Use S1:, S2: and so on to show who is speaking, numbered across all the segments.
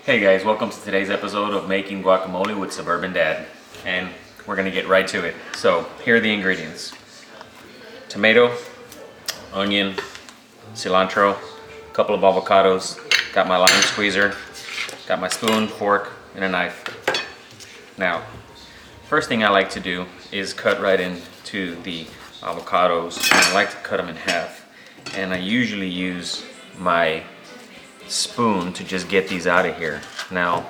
S1: Hey guys, welcome to today's episode of Making Guacamole with Suburban Dad. And we're gonna get right to it. So, here are the ingredients. Tomato, onion, cilantro, a couple of avocados, got my lime squeezer, got my spoon, fork, and a knife. Now, first thing I like to do is cut right into the avocados. I like to cut them in half. And I usually use my spoon to just get these out of here. Now,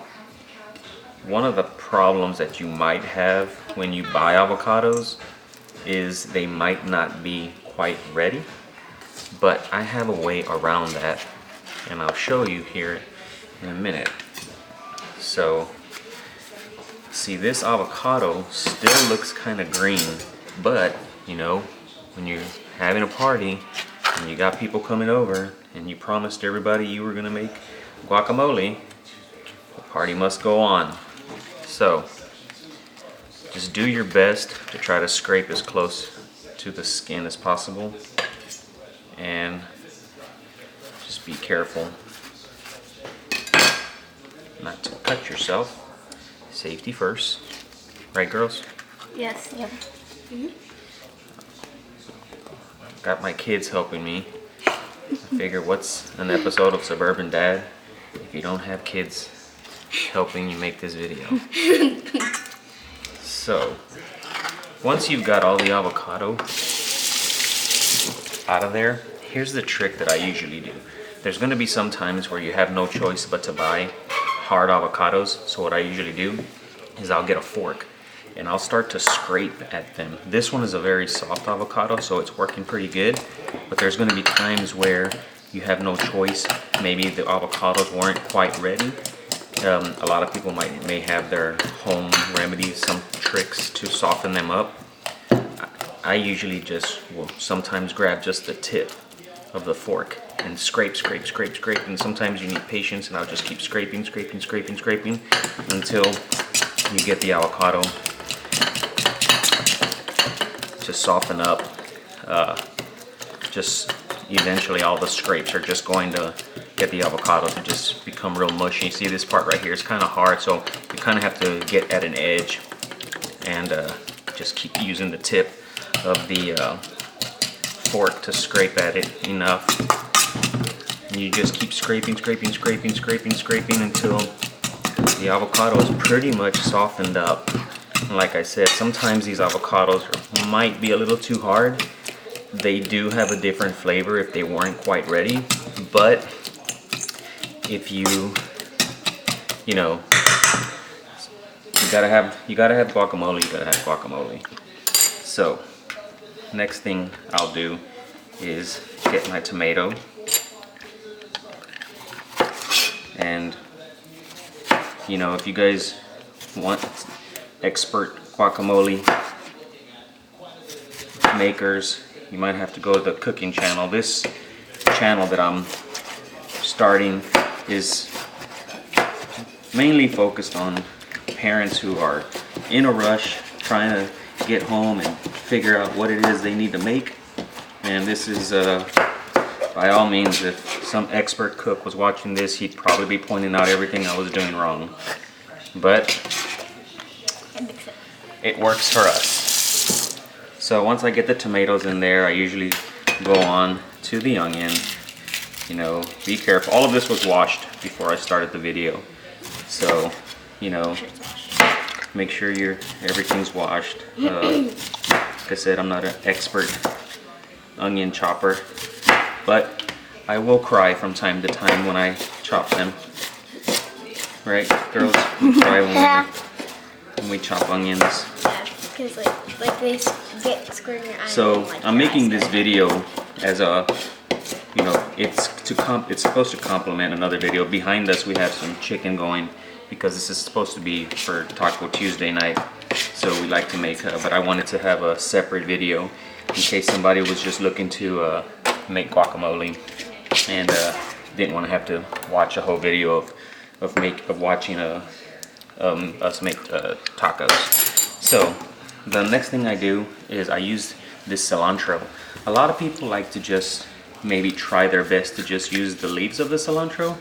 S1: one of the problems that you might have when you buy avocados is they might not be quite ready, but I have a way around that, and I'll show you here in a minute. So, see, this avocado still looks kind of green, but you know, when you're having a party and you got people coming over and you promised everybody you were gonna make guacamole, the party must go on. So just do your best to try to scrape as close to the skin as possible, and just be careful not to cut yourself. Safety first, right girls?
S2: Yes. Yep.
S1: Got my kids helping me. I figure, what's an episode of Suburban Dad if you don't have kids helping you make this video? So, once you've got all the avocado out of there, here's the trick that I usually do. There's going to be some times where you have no choice but to buy hard avocados. So what I usually do is I'll get a fork and I'll start to scrape at them. This one is a very soft avocado, so it's working pretty good. But there's going to be times where you have no choice. Maybe the avocados weren't quite ready. A lot of people may have their home remedies, some tricks to soften them up. I usually just will sometimes grab just the tip of the fork and scrape, and sometimes you need patience, and I'll just keep scraping until you get the avocado to soften up. Just eventually all the scrapes are just going to get the avocado to just become real mushy. See, this part right here is kind of hard, so you kind of have to get at an edge and just keep using the tip of the fork to scrape at it enough. And you just keep scraping until the avocado is pretty much softened up. And like I said, sometimes these avocados might be a little too hard. They do have a different flavor if they weren't quite ready, but if you know, you gotta have guacamole. So next thing I'll do is get my tomato, and you know, if you guys want expert guacamole makers, you might have to go to the cooking channel. This channel that I'm starting is mainly focused on parents who are in a rush trying to get home and figure out what it is they need to make. And this is by all means, if some expert cook was watching this, he'd probably be pointing out everything I was doing wrong, but it works for us. So once I get the tomatoes in there, I usually go on to the onion. You know, be careful. All of this was washed before I started the video, so you know, make sure everything's washed. Like I said, I'm not an expert onion chopper, but I will cry from time to time when I chop them. Right, girls? We cry when we chop onions.
S2: Yeah, because like they get square in your eye.
S1: So
S2: like
S1: I'm making this video as a, you know, it's supposed to complement another video. Behind us we have some chicken going because this is supposed to be for Taco Tuesday night. So we like to make, but I wanted to have a separate video in case somebody was just looking to make guacamole and didn't want to have to watch a whole video of watching us make tacos. So the next thing I do is I use this cilantro. A lot of people like to just maybe try their best to just use the leaves of the cilantro,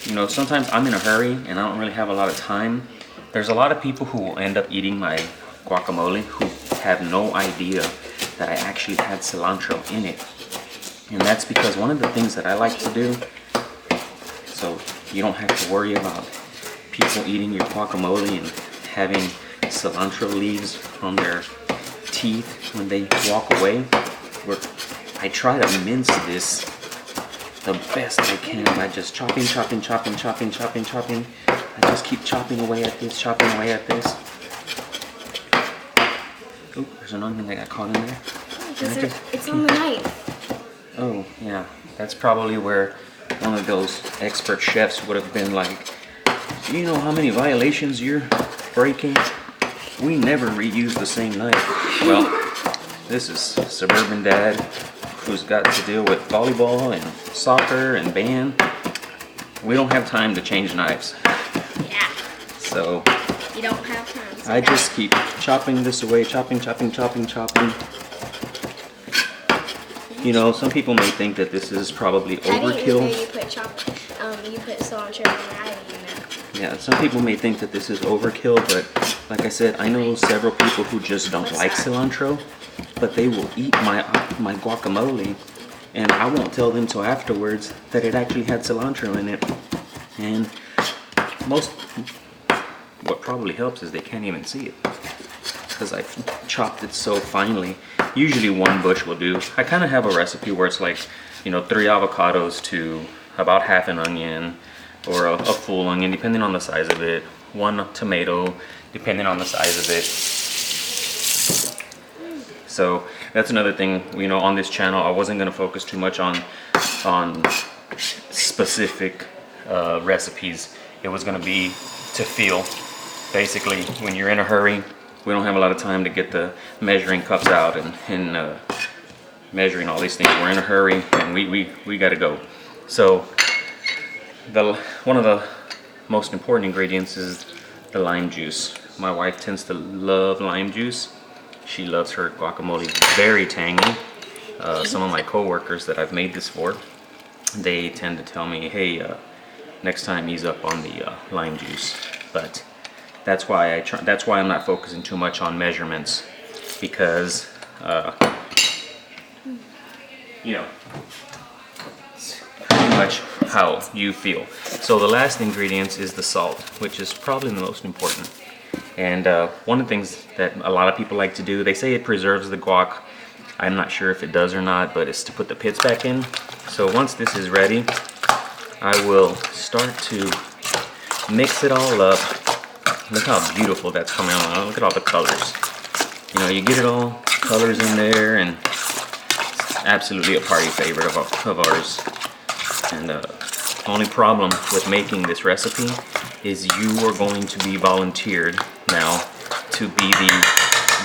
S1: you know, sometimes I'm in a hurry and I don't really have a lot of time. There's a lot of people who will end up eating my guacamole who have no idea that I actually had cilantro in it. And that's because one of the things that I like to do, so you don't have to worry about people eating your guacamole and having cilantro leaves on their teeth when they walk away, where I try to mince this the best I can by just chopping. I just keep chopping away at this. Oh, there's an onion that got caught in there.
S2: It's on the knife.
S1: Oh, yeah. That's probably where one of those expert chefs would have been like, do you know how many violations you're breaking? We never reuse the same knife. Well, this is Suburban Dad, who's got to deal with volleyball and soccer and band. We don't have time to change knives.
S2: Yeah.
S1: So
S2: You don't have time. So
S1: I just keep chopping this away, chopping. You know, some people may think that this is probably overkill.
S2: I didn't even know you put cilantro in there. I didn't even know.
S1: Yeah, some people may think that this is overkill, but like I said, I know several people who just don't like cilantro, but they will eat my guacamole, and I won't tell them till afterwards that it actually had cilantro in it. And what probably helps is they can't even see it because I've chopped it so finely. Usually one bush will do. I kind of have a recipe where it's like, you know, 3 avocados to about half an onion, or a full onion depending on the size of it, 1 tomato depending on the size of it. So that's another thing, you know, on this channel I wasn't going to focus too much on specific recipes. It was going to be to feel. Basically, when you're in a hurry, we don't have a lot of time to get the measuring cups out and measuring all these things. We're in a hurry and we got to go. So one of the most important ingredients is the lime juice. My wife tends to love lime juice. She loves her guacamole very tangy. Some of my coworkers that I've made this for, they tend to tell me, hey, next time ease up on the lime juice. But that's why I'm not focusing too much on measurements, because you know, it's pretty much how you feel. So the last ingredient is the salt, which is probably the most important. And one of the things that a lot of people like to do, they say it preserves the guac. I'm not sure if it does or not, but it's to put the pits back in. So once this is ready, I will start to mix it all up. Look how beautiful that's coming out. Look at all the colors. You know, you get it all, colors in there, and it's absolutely a party favorite of ours. And the only problem with making this recipe is you are going to be volunteered now to be the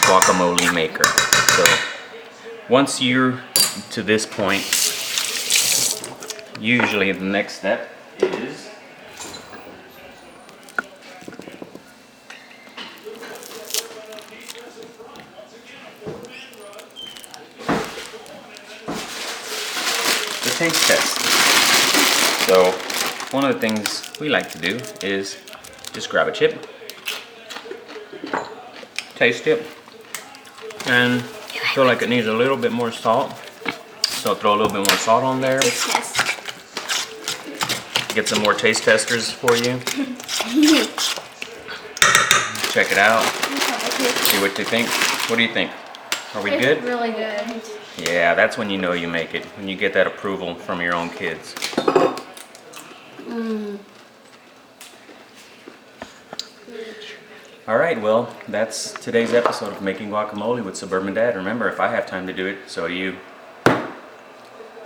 S1: guacamole maker. So once you're to this point, usually the next step is the taste test. So one of the things we like to do is just grab a chip, taste it, and feel like it needs a little bit more salt, so throw a little bit more salt on there. Get some more taste testers for you. Check it out. See what you think. What do you think? Are we good?
S2: It's really good.
S1: Yeah, that's when you know you make it, when you get that approval from your own kids. All right, well, that's today's episode of Making Guacamole with Suburban Dad. Remember, if I have time to do it, so do you.